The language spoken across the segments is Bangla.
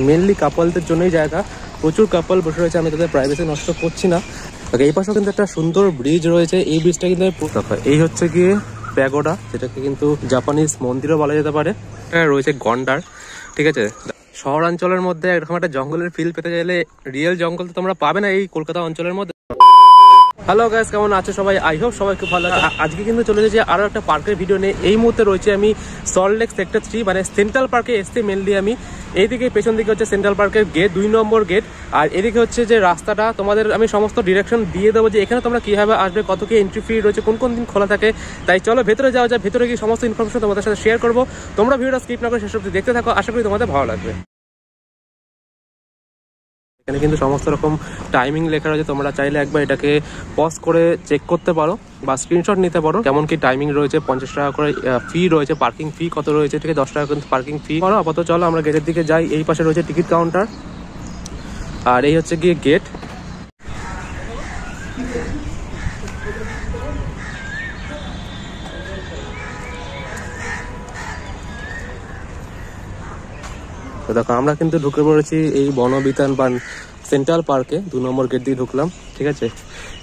মেনলি কাপলদের জন্যই জায়গা, প্রচুর কাপল বসে রয়েছে, আমি তাদের প্রাইভেসি নষ্ট করছি না। এই পাশেও কিন্তু একটা সুন্দর ব্রিজ রয়েছে, এই ব্রিজটা কিন্তু এই হচ্ছে গিয়ে প্যাগোডা, যেটাকে কিন্তু জাপানিজ মন্দিরও বলা যেতে পারে। রয়েছে গন্ডার, ঠিক আছে। শহরাঞ্চলের মধ্যে এরকম একটা জঙ্গলের ফিল পেতে চাইলে রিয়েল জঙ্গল তো তোমরা পাবে না এই কলকাতা অঞ্চলের মধ্যে। হ্যালো গাইস, কেমন আছে সবাই? আই হোপ সবাই খুব ভালো আছে। আজকে কিন্তু চলে এসেছি আরো একটা পার্কের ভিডিও নিয়ে। এই মুহূর্তে রয়েছে আমি সল্টলেক সেক্টর 3 মানে সেন্ট্রাল পার্কে এসছি মেনলি আমি। এইদিকে পেছন দিকে হচ্ছে সেন্ট্রাল পার্কের গেট, 2 নম্বর গেট। আর এদিকে হচ্ছে যে রাস্তাটা, তোমাদের আমি সমস্ত ডিরেকশন দিয়ে দেবো যে এখানে তোমরা কিভাবে আসবে, কত কি এন্ট্রি ফি রয়েছে, কোন কোন দিন খোলা থাকে। তাই চলো ভেতরে যাওয়া যায়, ভেতরে গিয়ে সমস্ত ইনফরমেশন তোমাদের সাথে শেয়ার করবো। তোমরা ভিডিওটা স্কিপ না করে শেষ অবধি দেখতে থাকো, আশা করি তোমাদের ভালো লাগবে। এখানে কিন্তু সমস্ত রকম টাইমিং লেখা রয়েছে, তোমরা চাইলে একবার এটাকে পজ করে চেক করতে পারো বা স্ক্রিনশট নিতে পারো কেমন কি টাইমিং রয়েছে। 50 টাকা করে ফি রয়েছে, পার্কিং ফি কত রয়েছে, ঠিক আছে 10 টাকা কিন্তু পার্কিং ফি। আপাতত চলো আমরা গেটের দিকে যাই। এই পাশে রয়েছে টিকিট কাউন্টার, আর এই হচ্ছে গিয়ে গেট। তো দেখো আমরা কিন্তু ঢুকে পড়েছি এই বনবিতান বা সেন্ট্রাল পার্কে, 2 নম্বর গেট দিয়ে ঢুকলাম, ঠিক আছে।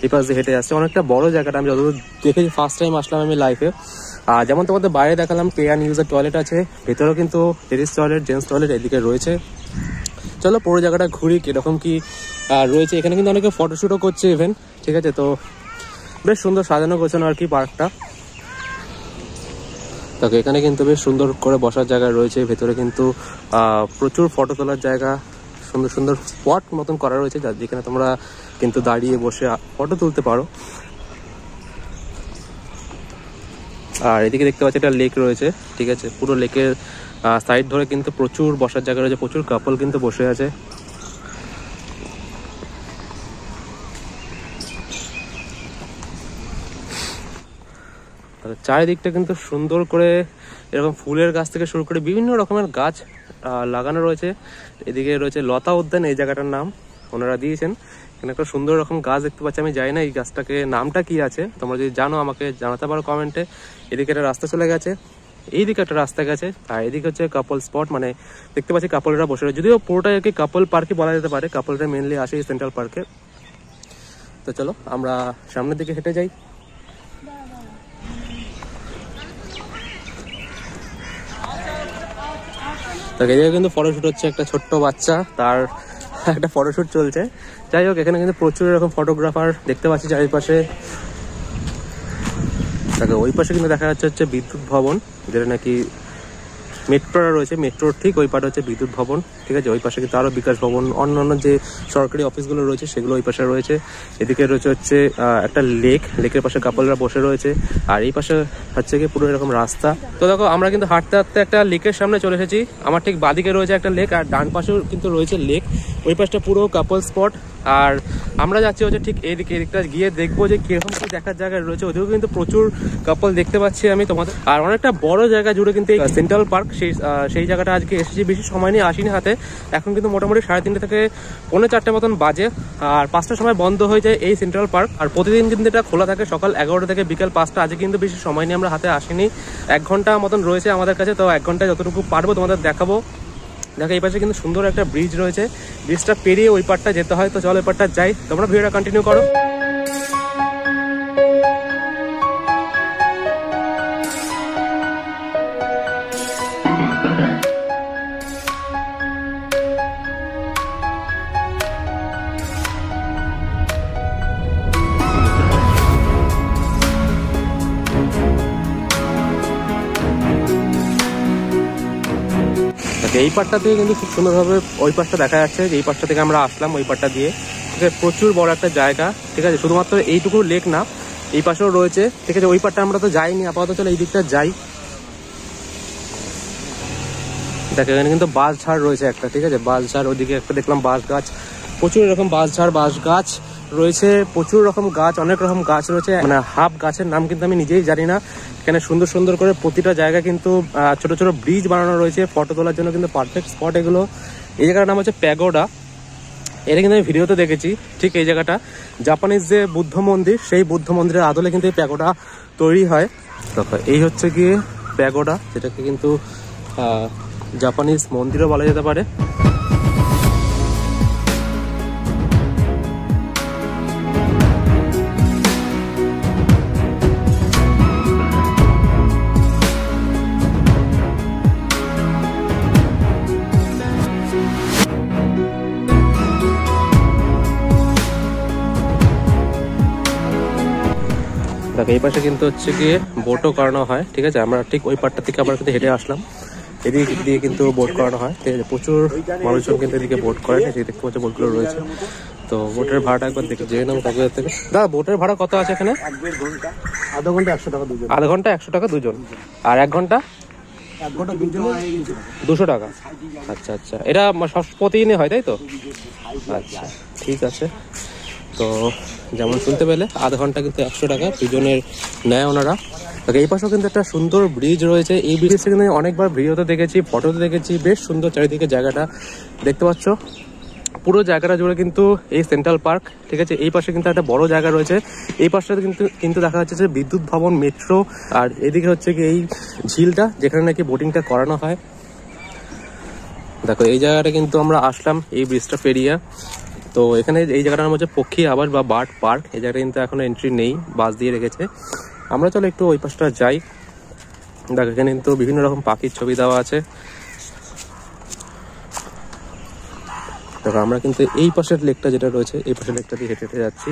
এই পাশ দিয়ে হেঁটে আসছে, অনেকটা বড় জায়গাটা, আমি যতদূর দেখেছি ফার্স্ট টাইম আসলাম আমি লাইফে। আর যেমন তোমাদের বাইরে দেখালাম পে অ্যান্ড ইউজের টয়লেট আছে, ভেতরেও কিন্তু লেডিস টয়লেট, জেন্টস টয়লেট এদিকে রয়েছে। চলো পুরো জায়গাটা ঘুরি কিরকম কি রয়েছে। এখানে কিন্তু অনেকে ফটোশ্যুটও করছে ইভেন, ঠিক আছে। তো বেশ সুন্দর সাজানো গোছানো আর কি পার্কটা। দেখো এখানে কিন্তু বেশ সুন্দর করে বসার জায়গা রয়েছে, ভেতরে কিন্তু প্রচুর ফটো তোলার জায়গা, সুন্দর সুন্দর স্পট মতন করা রয়েছে যেখানে তোমরা কিন্তু দাঁড়িয়ে বসে ফটো তুলতে পারো। আর এদিকে দেখতে পাচ্ছি একটা লেক রয়েছে, ঠিক আছে। পুরো লেকের সাইড ধরে কিন্তু প্রচুর বসার জায়গা রয়েছে, প্রচুর কাপল কিন্তু বসে আছে। চারিদিকটা কিন্তু সুন্দর করে এরকম ফুলের গাছ থেকে শুরু করে বিভিন্ন রকমের গাছ লাগানো রয়েছে। এদিকে রয়েছে লতা উদ্যান, এই জায়গাটার নাম ওনারা দিয়েছেন। এখানে একটা সুন্দর রকম গাছ দেখতে পাচ্ছি, আমি জানি না এই গাছটাকে নামটা কি আছে, তোমরা যদি জানো আমাকে জানাতে পারো কমেন্টে। এদিকে একটা রাস্তা চলে গেছে, এইদিকে একটা রাস্তা গেছে, আর এদিকে হচ্ছে কাপল স্পট, মানে দেখতে পাচ্ছি কাপলরা বসে রয়েছে। যদিও পুরোটাই আর কি কাপল পার্কে বলা যেতে পারে, কাপলরা মেনলি আসে এই সেন্ট্রাল পার্কে। তো চলো আমরা সামনের দিকে হেঁটে যাই। তো এদিকে কিন্তু ফটোশুট হচ্ছে, একটা ছোট্ট বাচ্চা তার একটা ফটোশুট চলছে। যাই হোক এখানে কিন্তু প্রচুর এরকম ফটোগ্রাফার দেখতে পাচ্ছি চারিপাশে। তাকে ওই পাশে কিন্তু দেখা যাচ্ছে হচ্ছে বিদ্যুৎ ভবন, যেটা নাকি মেট্রোটা রয়েছে, মেট্রোর ঠিক ওই পাশে হচ্ছে বিদ্যুৎ ভবন, ঠিক আছে। ওই পাশে কিন্তু আরো বিকাশ ভবন, অন্যান্য যে সরকারি অফিসগুলো রয়েছে সেগুলো ওই পাশে রয়েছে। এদিকে রয়েছে হচ্ছে একটা লেক, লেকের পাশে কাপলরা বসে রয়েছে। আর এই পাশে হচ্ছে কি পুরো এরকম রাস্তা। তো দেখো আমরা কিন্তু হাঁটতে হাঁটতে একটা লেকের সামনে চলে এসেছি। আমার ঠিক বাদিকে রয়েছে একটা লেক, আর ডান পাশেও কিন্তু রয়েছে লেক। ওই পাশটা পুরো কাপল স্পট। আর আমরা যাচ্ছি হচ্ছে ঠিক এইদিকে, এদিকটা গিয়ে দেখবো যে কিরকম কি দেখার জায়গা রয়েছে। ওদিকেও কিন্তু প্রচুর কাপল দেখতে পাচ্ছি আমি তোমাদের। আর অনেকটা বড় জায়গা জুড়ে কিন্তু এই সেন্ট্রাল পার্ক, সেই জায়গাটা আজকে এসেছি। বেশি সময় নিয়ে আসিনি হাতে, এখন কিন্তু মোটামুটি 3:30 থেকে 4:45 মতন বাজে। আর 5টার সময় বন্ধ হয়ে যায় এই সেন্ট্রাল পার্ক। আর প্রতিদিন কিন্তু এটা খোলা থাকে সকাল 11টা থেকে বিকাল 5টা। আজকে কিন্তু বেশি সময় নিয়ে আমরা হাতে আসিনি, 1 ঘন্টা মতন রয়েছে আমাদের কাছে। তো 1 ঘন্টায় যতটুকু পারবো তোমাদের দেখাবো। দেখো এই পাশে কিন্তু সুন্দর একটা ব্রিজ রয়েছে, ব্রিজটা পেরিয়ে ওই পারটা যেতে হয়। তো চলো ওই পারটা যাই, তোমরা ভিডিওটা কন্টিনিউ করো। এই পাটটা থেকে কিন্তু খুব সুন্দরভাবে ওই পাশটা দেখা যাচ্ছে, এই পাশটা থেকে আমরা আসলাম ওই পাটটা দিয়ে, ঠিক আছে। প্রচুর বড় একটা জায়গা, ঠিক আছে। শুধুমাত্র এইটুকু লেক না, এই পাশেও রয়েছে, ঠিক আছে। ওই পাটটা আমরা তো যাইনি, আপাতত চলো এই দিকটা যাই। দেখো এখানে কিন্তু বাঁশ ঝাড় রয়েছে একটা, ঠিক আছে, বাঁশ ঝাড়। ওইদিকে একটা দেখলাম বাঁশ গাছ, প্রচুর এরকম বাঁশ ঝাড়, বাঁশ গাছ রয়েছে, প্রচুর রকম গাছ, অনেক রকম গাছ রয়েছে। মানে হাফ গাছের নাম কিন্তু আমি নিজেই জানি না। এখানে সুন্দর সুন্দর করে প্রতিটা জায়গা কিন্তু ছোট ছোট ব্রিজ বানানো রয়েছে, ফটো তোলার জন্য কিন্তু পারফেক্ট স্পট এগুলো। এই জায়গাটার নাম হচ্ছে প্যাগোডা। এটা কিন্তু আমি ভিডিওতে দেখেছি, ঠিক এই জায়গাটা জাপানিজ যে বুদ্ধ মন্দির, সেই বুদ্ধ মন্দিরের আদলে কিন্তু এই প্যাগোডা তৈরি হয়। দেখো এই হচ্ছে গিয়ে প্যাগোডা, যেটাকে কিন্তু জাপানিজ মন্দিরও বলা যেতে পারে। এই পাশে কিন্তু হচ্ছে গিয়ে বোটও করানো হয়, ঠিক আছে। আমরা ঠিক ওই পাটটা থেকে আবার কিন্তু হেঁটে আসলাম, এদিকে দিয়ে কিন্তু বোট করানো হয়, ঠিক আছে। প্রচুর মানুষজন কিন্তু এদিকে বোট করে, এদিকে দেখতে পাচ্ছি বোটগুলো রয়েছে। তো বোটের ভাড়াটা একবার দেখে জেনে নেবো কাকুদের থেকে। দাদা বোটের ভাড়া কত আছে এখানে? আধা ঘন্টা 100 টাকা দুজন। আধা ঘন্টা 100 টাকা দুজন, আর 1 ঘন্টা 1 ঘন্টা দুজন 200 টাকা। আচ্ছা আচ্ছা, এটা সব প্রতিদিনই হয় তাই তো? আচ্ছা ঠিক আছে। তো যেমন শুনতে পেলে আধা ঘন্টা কিন্তু 100 টাকা দুজনের নেয় ওনারা। এই পাশেও কিন্তু একটা সুন্দর ব্রিজ রয়েছে, এই ব্রিজটা কিন্তু অনেকবার ভিডিওতে দেখেছি, ফটোতে দেখেছি, বেশ সুন্দর চারিদিকে জায়গাটা দেখতে পাচ্ছ। পুরো জায়গাটা জুড়ে কিন্তু এই সেন্ট্রাল পার্ক, ঠিক আছে। এই পাশে কিন্তু একটা বড় জায়গা রয়েছে, এই পাশটাতে কিন্তু দেখা যাচ্ছে যে বিদ্যুৎ ভবন, মেট্রো, আর এদিকে হচ্ছে কি এই ঝিলটা যেখানে নাকি বোটিংটা করানো হয়। দেখো এই জায়গাটা কিন্তু আমরা আসলাম এই ব্রিজটা পেরিয়ে। তো এখানে এই জায়গাটার মধ্যে পক্ষী আবাস বা বার্ড পার্ক, এই জায়গাটা কিন্তু এখনো এন্ট্রি নেই, বাস দিয়ে রেখেছে। আমরা চলো একটু ওই পাশটা যাই। দেখো এখানে কিন্তু বিভিন্ন রকম পাখির ছবি দেওয়া আছে। দেখো আমরা কিন্তু এই পাশের লেকটা যেটা রয়েছে, এই পাশের লেকটা দিয়ে হেঁটে হেঁটে যাচ্ছি।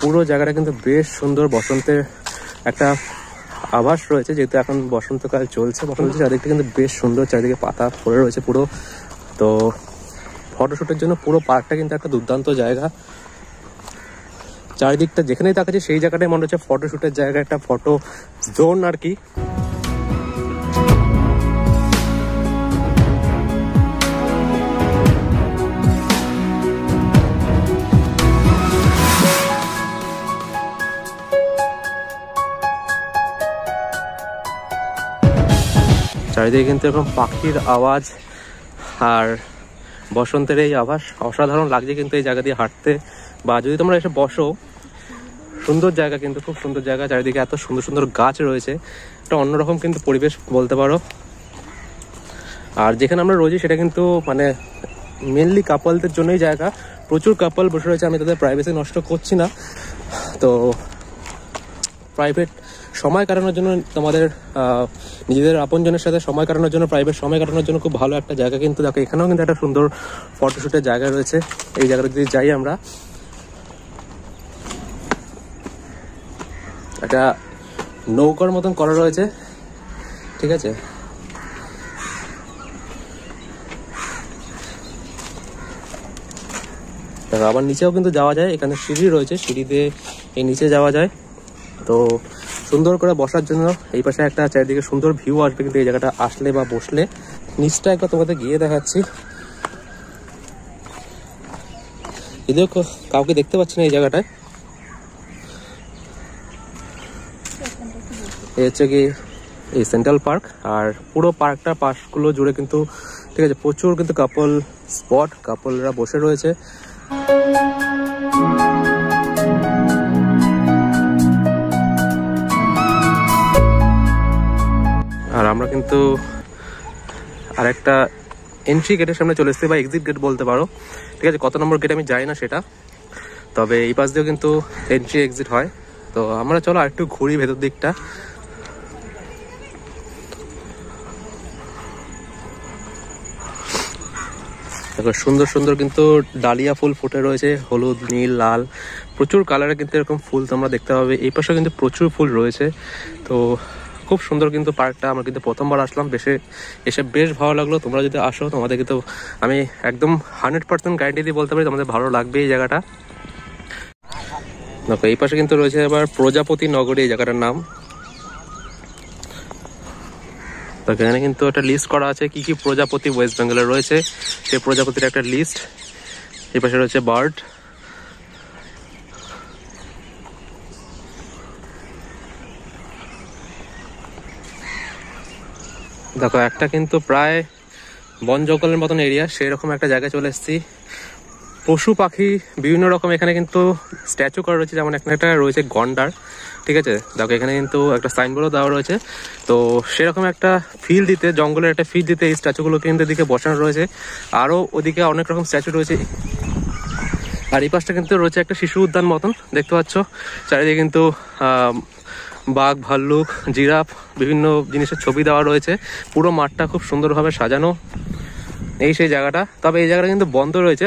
পুরো জায়গাটা কিন্তু বেশ সুন্দর, বসন্তের একটা আভাস রয়েছে, যেহেতু এখন বসন্তকাল চলছে। বসন্ত চারিদিকটা কিন্তু বেশ সুন্দর, চারিদিকে পাতা পড়ে রয়েছে পুরো। তো ফটোশুটের জন্য পুরো পার্কটা কিন্তু একটা দুর্দান্ত জায়গা। চারিদিকটা যেখানেই তাকাচ্ছি সেই জায়গাটাই মনে হচ্ছে ফটোশুটের জায়গা, একটা ফটো জোন আর কি। চারিদিকে কিন্তু এরকম পাখির আওয়াজ আর বসন্তের এই আভাস অসাধারণ লাগছে কিন্তু এই জায়গা দিয়ে হাঁটতে। বা যদি তোমরা এসে বসো, সুন্দর জায়গা, কিন্তু খুব সুন্দর জায়গা। চারিদিকে এত সুন্দর সুন্দর গাছ রয়েছে, একটা অন্যরকম কিন্তু পরিবেশ বলতে পারো। আর যেখানে আমরা রয়েছি সেটা কিন্তু মানে মেনলি কাপলদের জন্যই জায়গা, প্রচুর কাপল বসে রয়েছে। আমি তাদের প্রাইভেসি নষ্ট করছি না। তো প্রাইভেট সময় কাটানোর জন্য, তোমাদের নিজেদের আপনজনের সাথে সময় কাটানোর জন্য, প্রাইভেট সময় কাটানোর জন্য খুব ভালো একটা জায়গা কিন্তু। দেখো এখানেও কিন্তু একটা সুন্দর ফটোশুটের জায়গা রয়েছে। এই জায়গাটা যদি যাই আমরা, একটা নৌকার মতন করা রয়েছে, ঠিক আছে। দেখো আবার নিচেও কিন্তু যাওয়া যায়, এখানে সিঁড়ি রয়েছে, সিঁড়ি দিয়ে এই নিচে যাওয়া যায়। তো সুন্দর করে বসার জন্য এই পাশে একটা চারিদিকে সুন্দর ভিউ আসবে কিন্তু এই জায়গাটা আসলে বা বসলে। নিচটা একবার তোমাদের গিয়ে দেখাচ্ছি। যদিও কাউকে দেখতে পাচ্ছি না এই জায়গাটায়। এই হচ্ছে কি এই সেন্ট্রাল পার্ক, আর পুরো পার্কটা পাশগুলো জুড়ে কিন্তু, ঠিক আছে, প্রচুর কিন্তু কাপল স্পট, কাপলরা বসে রয়েছে। আর আমরা কিন্তু আরেকটা এন্ট্রি গেটের সামনে চলে এসেছি, বা এক্সিট গেট বলতে পারো, ঠিক আছে। কত নম্বর গেট আমি জানি না সেটা, তবে এই পাশ দিয়েও কিন্তু এন্ট্রি এক্সিট হয়। তো আমরা চলো আরেকটু ঘুরি ভেতর দিকটা। দেখো সুন্দর সুন্দর কিন্তু ডালিয়া ফুল ফুটে রয়েছে, হলুদ, নীল, লাল, প্রচুর কালারে কিন্তু এরকম ফুল তোমরা দেখতে পাবে। এই পাশে কিন্তু প্রচুর ফুল রয়েছে। তো খুব সুন্দর কিন্তু পার্কটা। আমরা কিন্তু প্রথমবার আসলাম, এসে বেশ ভালো লাগলো। তোমরা যদি আসো, তোমাদের কিন্তু আমি একদম 100% গ্যারান্টি দিয়ে বলতে পারি তোমাদের ভালো লাগবে এই জায়গাটা। দেখো এই পাশে কিন্তু রয়েছে আবার প্রজাপতি নগরী, এই জায়গাটার নাম। তো এখানে কিন্তু একটা লিস্ট করা আছে কি কি প্রজাপতি ওয়েস্ট বেঙ্গলে রয়েছে, সেই প্রজাপতির একটা লিস্ট। এই পাশে রয়েছে বার্ড। দেখো একটা কিন্তু প্রায় বন জঙ্গলের মতন এরিয়া, সেরকম একটা জায়গায় চলে এসেছি। পশু পাখি বিভিন্ন রকম এখানে কিন্তু স্ট্যাচু করা রয়েছে, যেমন এখানে একটা রয়েছে গন্ডার, ঠিক আছে। দেখো এখানে কিন্তু একটা সাইনবোর্ডও দেওয়া রয়েছে। তো সেরকম একটা ফিল দিতে, জঙ্গলের একটা ফিল দিতে এই স্ট্যাচুগুলো কিন্তু এদিকে বসানো রয়েছে। আরও ওদিকে অনেক রকম স্ট্যাচু রয়েছে। আর এই পাশটা কিন্তু রয়েছে একটা শিশু উদ্যান মতন, দেখতে পাচ্ছ। চারিদিকে কিন্তু বাঘ, ভাল্লুক, জিরাফ, বিভিন্ন জিনিসের ছবি দেওয়া রয়েছে। পুরো মাঠটা খুব সুন্দরভাবে সাজানো, এই সেই জায়গাটা। তবে এই জায়গাটা কিন্তু বন্ধ রয়েছে,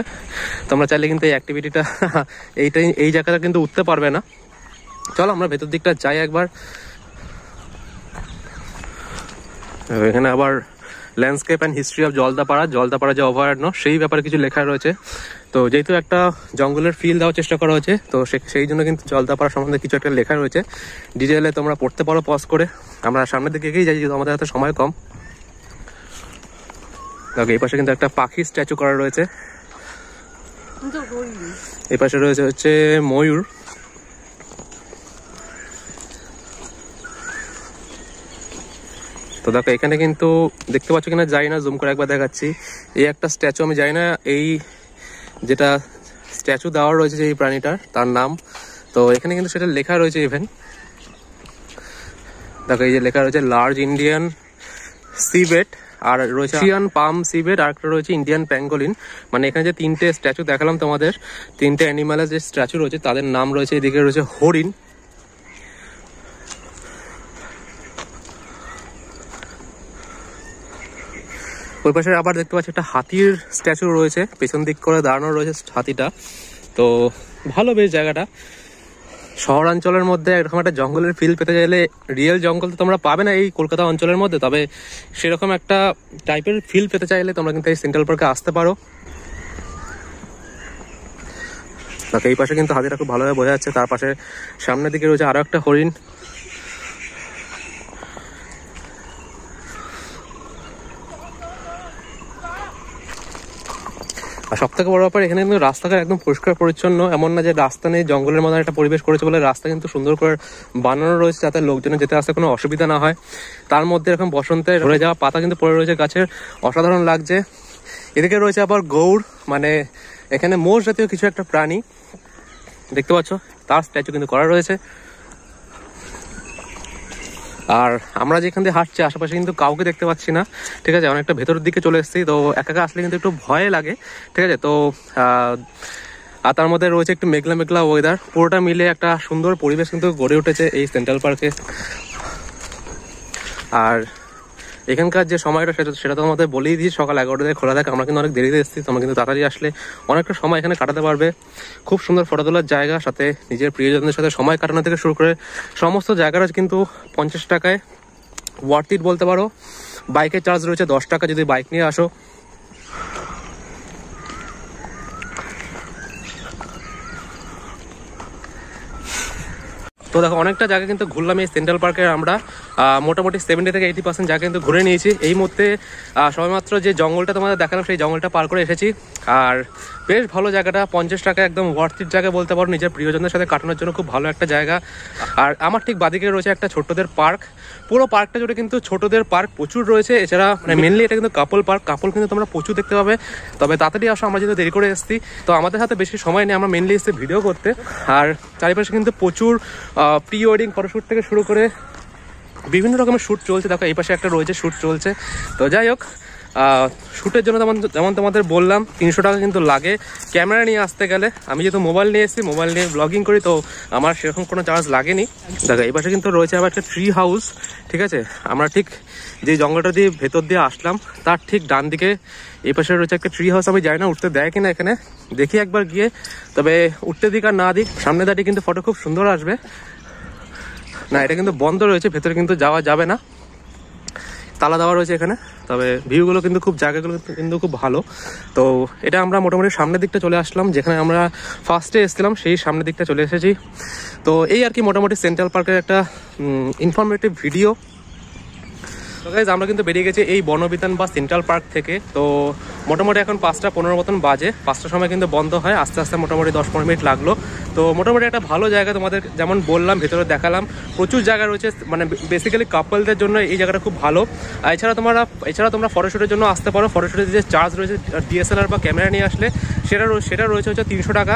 তোমরা চাইলে কিন্তু এই অ্যাক্টিভিটিটা এই জায়গাটা কিন্তু উঠতে পারবে না। চলো আমরা ভেতর দিকটা যাই একবার। এখানে আবার landscape and history of Jaldapara যে অভয়ারণ্য সেই ব্যাপারে কিছু লেখা রয়েছে। তো যেহেতু একটা জঙ্গলের ফিল দেওয়ার চেষ্টা করা হয়েছে, তো সেই জন্য কিন্তু জলদাপাড়া সম্বন্ধে কিছু একটা লেখা রয়েছে, ডিটেলে তোমরা পড়তে পারো পজ করে। আমরা সামনের দিকে এগিয়ে যাই যেহেতু আমাদের হাতে সময় কম। দেখো এই পাশে কিন্তু একটা পাখির স্ট্যাচু করা রয়েছে, এই পাশে রয়েছে হচ্ছে ময়ূর। তো দেখো এখানে কিন্তু দেখতে পাচ্ছ কিনা যাই না, জুম করে একবার দেখাচ্ছি। এই একটা স্ট্যাচু, আমি জানি না এই যেটা স্ট্যাচু দেওয়া রয়েছে যে এই প্রাণীটার তার নাম, তো এখানে কিন্তু সেটা লেখা রয়েছে ইভেন। দেখো এই যে লেখা রয়েছে লার্জ ইন্ডিয়ান সিবেট, আর রয়েছে এশিয়ান পাম সিবেট, আর একটা রয়েছে ইন্ডিয়ান প্যাঙ্গোলিন। মানে এখানে যে তিনটে স্ট্যাচু দেখালাম তোমাদের, তিনটে অ্যানিমালের যে স্ট্যাচু রয়েছে তাদের নাম রয়েছে। এদিকে রয়েছে হরিণ, ওই পাশে আবার দেখতে পাচ্ছি একটা হাতির স্ট্যাচু রয়েছে, পেছন দিক করে দাঁড়ানো রয়েছে হাতিটা। তো ভালো বেশ জায়গাটা। শহরাঞ্চলের মধ্যে এরকম একটা জঙ্গলের ফিল পেতে চাইলে, রিয়েল জঙ্গল তো তোমরা পাবে না এই কলকাতা অঞ্চলের মধ্যে, তবে সেরকম একটা টাইপের ফিল পেতে চাইলে তোমরা কিন্তু এই সেন্ট্রাল পার্কে আসতে পারো। এই পাশে কিন্তু হাতিটা খুব ভালোভাবে বোঝা যাচ্ছে, তার পাশে সামনের দিকে রয়েছে আরো একটা হরিণ। আর সব থেকে বড় ব্যাপার এখানে কিন্তু রাস্তাঘাট একদম পরিষ্কার পরিচ্ছন্ন, এমন না যে রাস্তা নেই, জঙ্গলের মধ্যে একটা পরিবেশ করেছে বলে রাস্তা কিন্তু সুন্দর করে বানানো রয়েছে যাতে লোকজনের যেতে আসতে কোনো অসুবিধা না হয়। তার মধ্যে এরকম বসন্তে ঝরে যাওয়া পাতা কিন্তু পড়ে রয়েছে গাছের, অসাধারণ লাগছে। এদিকে রয়েছে আবার গৌড়, মানে এখানে মোষ জাতীয় কিছু একটা প্রাণী দেখতে পাচ্ছ, তার স্ট্যাচু কিন্তু করা রয়েছে। আর আমরা যেখান দিয়ে হাঁটছি আশেপাশে কিন্তু কাউকে দেখতে পাচ্ছি না, ঠিক আছে, অনেকটা ভেতরের দিকে চলে এসেছি, তো একা একা আসলে কিন্তু একটু ভয় লাগে, ঠিক আছে। তো আর তার মধ্যে রয়েছে একটু মেঘলা মেঘলা ওয়েদার, পুরোটা মিলে একটা সুন্দর পরিবেশ কিন্তু গড়ে উঠেছে এই সেন্ট্রাল পার্কে। আর এখানকার যে সময়টা সেটা তো আমাদের বলেই দিই, সকাল 11টায় খোলা থাকে, আমরা কিন্তু অনেক দেরিতে এসেছি, তোমরা কিন্তু তাড়াতাড়ি আসলে অনেকটা সময় এখানে কাটাতে পারবে। খুব সুন্দর ফটো তোলার জায়গা, সাথে নিজের প্রিয়জনদের সাথে সময় কাটানো থেকে শুরু করে সমস্ত জায়গাটা কিন্তু 50 টাকায় ওয়ার্থ ইট বলতে পারো। বাইকের চার্জ রয়েছে 10 টাকা যদি বাইক নিয়ে আসো। তো দেখো অনেকটা জায়গা কিন্তু ঘুরলাম এই সেন্ট্রাল পার্কের, আমরা মোটামুটি 70 থেকে 80% জায়গা কিন্তু ঘুরে নিয়েছি। এই মুহূর্তে সবেমাত্র যে জঙ্গলটা তোমাদের দেখালাম সেই জঙ্গলটা পার করে এসেছি। আর বেশ ভালো জায়গাটা, 50 টাকা একদম ওয়ার্থ ইট জায়গা বলতে পারো, নিজের প্রিয়জনদের সাথে কাটানোর জন্য খুব ভালো একটা জায়গা। আর আমার ঠিক বাদিকে রয়েছে একটা ছোটদের পার্ক, পুরো পার্কটা জুড়ে কিন্তু ছোটদের পার্ক প্রচুর রয়েছে। এছাড়া মানে মেনলি এটা কিন্তু কাপল পার্ক, কাপল কিন্তু তোমরা প্রচুর দেখতে পাবে, তবে তাড়াতাড়ি আসো, আমরা যেহেতু দেরি করে এসেছি তো আমাদের হাতে বেশি সময় নেই, আমরা মেনলি এসেছি ভিডিও করতে। আর চারিপাশে কিন্তু প্রচুর প্রি ওয়েডিং ফটোশ্যুট থেকে শুরু করে বিভিন্ন রকমের শ্যুট চলছে। দেখো এই পাশে একটা রয়েছে শ্যুট চলছে। তো যাই হোক, শ্যুটের জন্য যেমন তোমাদের বললাম 300 টাকা কিন্তু লাগে ক্যামেরা নিয়ে আসতে গেলে। আমি যেহেতু মোবাইল নিয়ে এসেছি, মোবাইল নিয়ে ব্লগিং করি, তো আমার সেরকম কোনো চার্জ লাগেনি। দেখো এই পাশে কিন্তু রয়েছে আবার একটা ট্রি হাউস, ঠিক আছে। আমরা ঠিক যে জঙ্গলটা দিয়ে ভেতর দিয়ে আসলাম তার ঠিক ডান দিকে এই পাশে রয়েছে একটা ট্রি হাউস। আমি জানি না উঠতে দেয় কিনা এখানে, দেখি একবার গিয়ে, তবে উঠতে দিক আর না দিক সামনে দাঁড়িয়ে কিন্তু ফটো খুব সুন্দর আসবে। না, এটা কিন্তু বন্ধ রয়েছে, ভেতরে কিন্তু যাওয়া যাবে না, তালা দেওয়া রয়েছে এখানে, তবে ভিউগুলো কিন্তু খুব, জায়গাগুলো কিন্তু খুব ভালো। তো এটা আমরা মোটামুটি সামনের দিকটা চলে আসলাম, যেখানে আমরা ফার্স্টে এসেছিলাম সেই সামনের দিকটা চলে এসেছি। তো এই আর কি মোটামুটি সেন্ট্রাল পার্কের একটা ইনফরমেটিভ ভিডিও। তো গাইজ আমরা কিন্তু বেরিয়ে গেছি এই বনবিতান বা সেন্ট্রাল পার্ক থেকে। তো মোটামুটি এখন 5:15 মতন বাজে, 5টার সময় কিন্তু বন্ধ হয়, আস্তে আস্তে মোটামুটি 10-15 মিনিট লাগলো। তো মোটামুটি একটা ভালো জায়গা, তোমাদের যেমন বললাম ভেতরে দেখালাম, প্রচুর জায়গা রয়েছে, মানে বেসিক্যালি কাপলদের জন্য এই জায়গাটা খুব ভালো। এছাড়া তোমরা ফটোশ্যুটের জন্য আসতে পারো, ফটোশ্যুটের যে চার্জ রয়েছে ডিএসএলআর বা ক্যামেরা নিয়ে আসলে সেটা রয়েছে হচ্ছে 300 টাকা।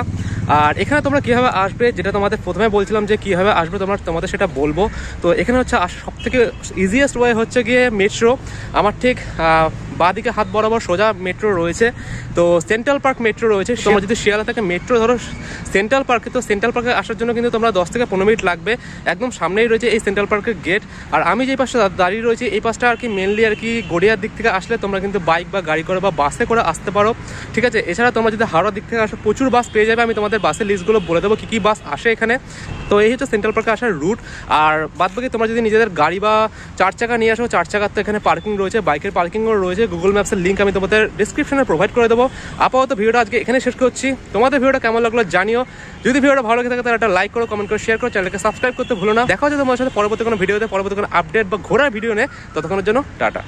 আর এখানে তোমরা কীভাবে আসবে, যেটা তোমাদের প্রথমে বলছিলাম যে কীভাবে আসবে তোমাদের সেটা বলবো। তো এখানে হচ্ছে সব থেকে ইজিয়েস্ট ওয়ে হচ্ছে গিয়ে মেট্রো। আমার ঠিক বাঁদিকে হাত বরাবর সোজা মেট্রো রয়েছে, তো সেন্ট্রাল পার্ক মেট্রো রয়েছে। তোমরা যদি শিয়ালদা থেকে মেট্রো ধরো সেন্ট্রাল পার্কে, তো সেন্ট্রাল পার্কে আসার জন্য কিন্তু তোমরা 10 থেকে 15 মিনিট লাগবে। একদম সামনেই রয়েছে এই সেন্ট্রাল পার্কের গেট। আর আমি যেই পাশটা দাঁড়িয়ে রয়েছি এই পাশটা আর কি মেনলি আর কি গড়িয়ার দিক থেকে আসলে তোমরা কিন্তু বাইক বা গাড়ি করে বা বাসে করে আসতে পারো, ঠিক আছে। এছাড়া তোমরা যদি যদি হাওড়ার দিক থেকে আসো প্রচুর বাস পেয়ে যাবে। আমি তোমাদের বাসের লিস্টগুলো বলে দেবো কী কী বাস আসে এখানে। তো এই হচ্ছে সেন্ট্রাল পার্কে আসার রুট। আর বাদ বাকি তোমরা যদি নিজেদের গাড়ি বা 4 চাকা নিয়ে আসো, 4 চাকার তো এখানে পার্কিং রয়েছে, বাইকের পার্কিংও রয়েছে। গুগল ম্যাপসের লিঙ্ক আমি তোমাদের ডিসক্রিপশনে প্রোভাইড করে দেবো। আপাতত ভিডিওটা আজকে এখানে শেষ করছি। তোমাদের ভিডিওটা কেমন লাগলো জানিও। যদি ভিডিওটা ভালো লাগে থাকে তাহলে একটা লাইক করো, কমেন্ট করো, শেয়ার করো, চ্যানেলকে সাবস্ক্রাইব করতে ভুলো না। দেখা হচ্ছে তোমার সাথে পরবর্তী কোনো ভিডিওতে, পরবর্তী কোনো আপডেট বা ঘোরার ভিডিও নিয়ে। ততক্ষণের জন্য টাটা।